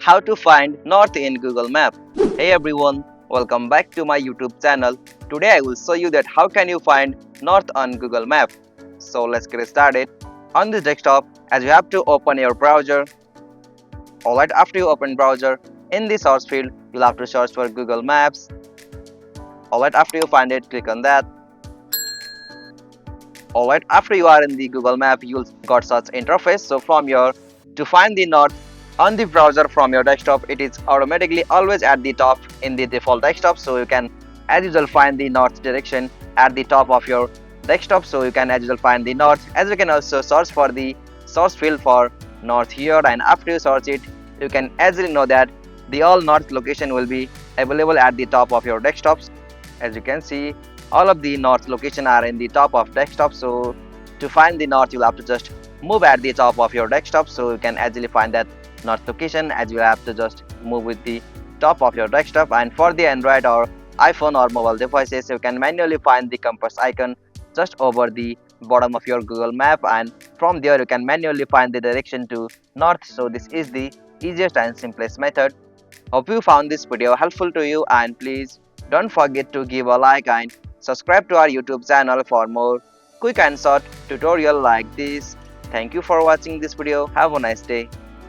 how to find north in Google Map. Hey everyone, welcome back to my YouTube channel. Today I will show you that how can you find north on Google Map. So let's get started. On this desktop, as you have to open your browser. Alright, after you open browser, in the search field, you'll have to search for Google Maps. Alright, after you find it, click on that. Alright, after you are in the Google Map, you'll got such interface. So to find the north on the browser from your desktop, it is automatically always at the top in the default desktop. So you can as usual find the north direction at the top of your desktop. So you can as usual find the north. As you can also search for the source field for north here, and after you search it, you can easily know that the all north location will be available at the top of your desktops. As you can see, all of the north location are in the top of desktop. So to find the north, you'll have to just move at the top of your desktop, so you can easily find that north location, as you have to just move with the top of your desktop. And for the Android or iPhone or mobile devices, you can manually find the compass icon just over the bottom of your Google Map, and from there you can manually find the direction to north. So this is the easiest and simplest method. Hope you found this video helpful to you, and please don't forget to give a like and subscribe to our YouTube channel for more quick and short tutorial like this. Thank you for watching this video. Have a nice day.